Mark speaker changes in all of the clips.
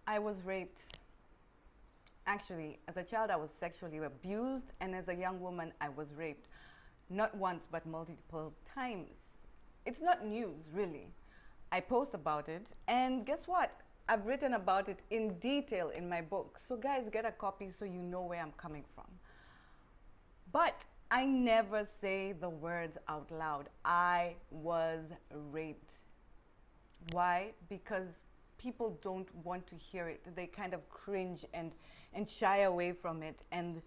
Speaker 1: I was raped. Actually, as a child, I was sexually abused, and as a young woman, I was raped. Not once, but multiple times. It's not news, really. I post about it, and guess what? I've written about it in detail in my book. So guys, get a copy so you know where I'm coming from. But I never say the words out loud. I was raped. Why? Because people don't want to hear it. They kind of cringe and shy away from it. And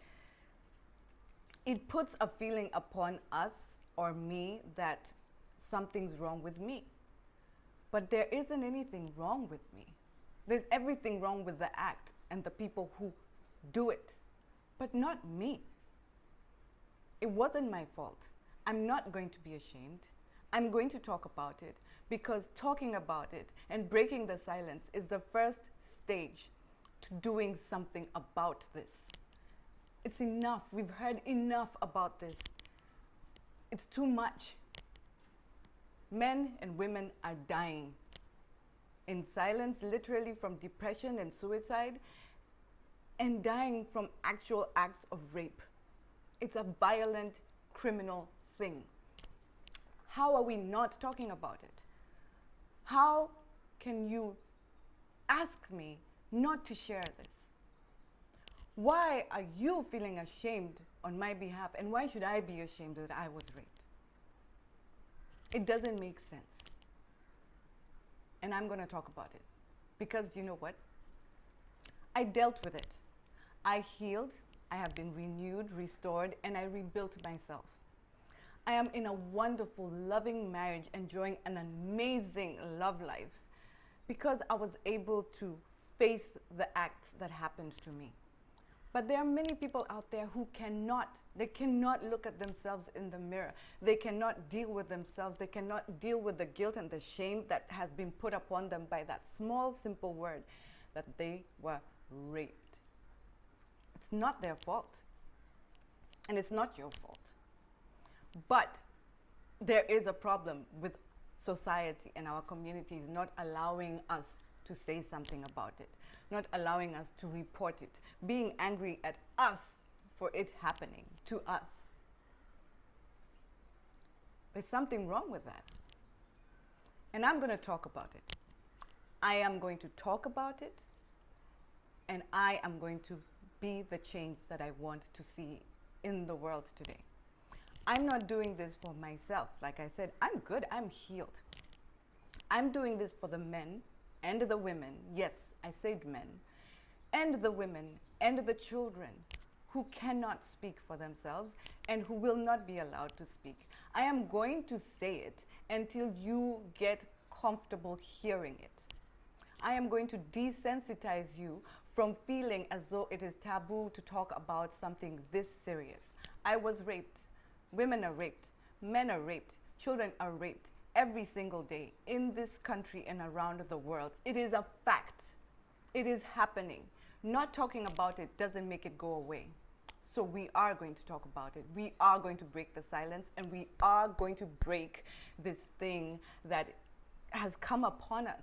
Speaker 1: it puts a feeling upon us or me that something's wrong with me. But there isn't anything wrong with me. There's everything wrong with the act and the people who do it, but not me. It wasn't my fault. I'm not going to be ashamed. I'm going to talk about it because talking about it and breaking the silence is the first stage to doing something about this. It's enough. We've heard enough about this. It's too much. Men and women are dying in silence, literally from depression and suicide, and dying from actual acts of rape. It's a violent criminal thing. How are we not talking about it? How can you ask me not to share this? Why are you feeling ashamed on my behalf, and why should I be ashamed that I was raped? It doesn't make sense. And I'm going to talk about it because you know what? I dealt with it. I healed, I have been renewed, restored, and I rebuilt myself. I am in a wonderful, loving marriage, enjoying an amazing love life because I was able to face the acts that happened to me. But there are many people out there who cannot look at themselves in the mirror. They cannot deal with themselves. They cannot deal with the guilt and the shame that has been put upon them by that small, simple word that they were raped. It's not their fault. And it's not your fault. But there is a problem with society and our communities not allowing us to say something about it, not allowing us to report it, being angry at us for it happening to us. There's something wrong with that. And I'm going to talk about it. I am going to talk about it, and I am going to be the change that I want to see in the world today. I'm not doing this for myself. Like I said, I'm good, I'm healed. I'm doing this for the men and the women, yes, I said men, and the women and the children who cannot speak for themselves and who will not be allowed to speak. I am going to say it until you get comfortable hearing it. I am going to desensitize you from feeling as though it is taboo to talk about something this serious. I was raped. Women are raped. Men are raped. Children are raped every single day in this country and around the world. It is a fact. It is happening. Not talking about it doesn't make it go away. So we are going to talk about it. We are going to break the silence, and we are going to break this thing that has come upon us.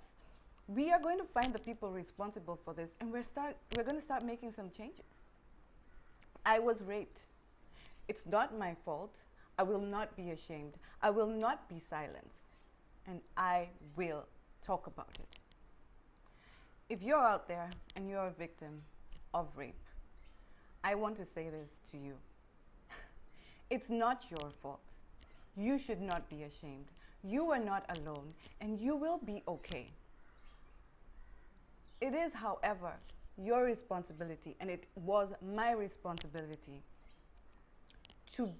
Speaker 1: We are going to find the people responsible for this, and we're going to start making some changes. I was raped. It's not my fault. I will not be ashamed. I will not be silenced. And I will talk about it. If you're out there and you're a victim of rape, I want to say this to you. It's not your fault. You should not be ashamed. You are not alone, and you will be okay. It is, however, your responsibility, and it was my responsibility to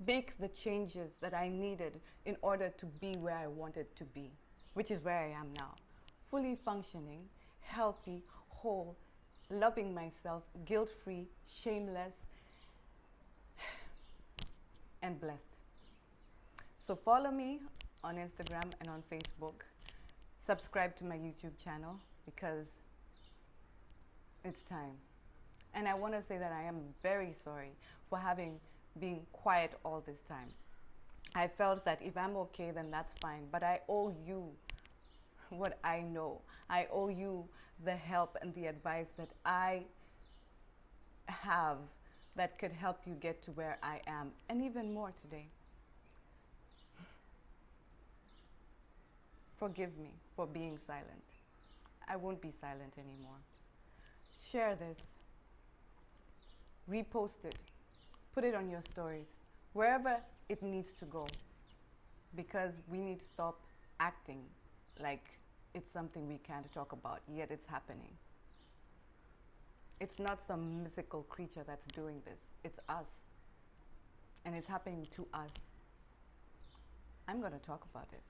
Speaker 1: make the changes that I needed in order to be where I wanted to be, which is where I am now. Fully functioning, healthy, whole, loving myself, guilt-free, shameless, and blessed. So follow me on Instagram and on Facebook. Subscribe to my YouTube channel because it's time. And I want to say that I am very sorry for having been quiet all this time. I felt that if I'm okay, then that's fine. But I owe you what I know. I owe you the help and the advice that I have that could help you get to where I am, and even more today. Forgive me for being silent. I won't be silent anymore. Share this, repost it, put it on your stories, wherever it needs to go, because we need to stop acting like it's something we can't talk about, yet it's happening. It's not some mythical creature that's doing this. It's us. And it's happening to us. I'm going to talk about it.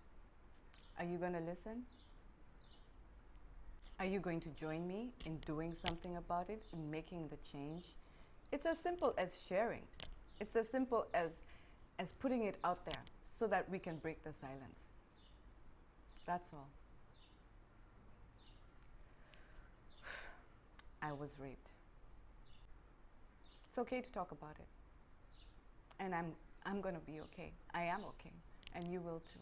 Speaker 1: Are you going to listen? Are you going to join me in doing something about it, in making the change? It's as simple as sharing. It's as simple as putting it out there so that we can break the silence. That's all. I was raped. It's okay to talk about it. And I'm going to be okay. I am okay. And you will too.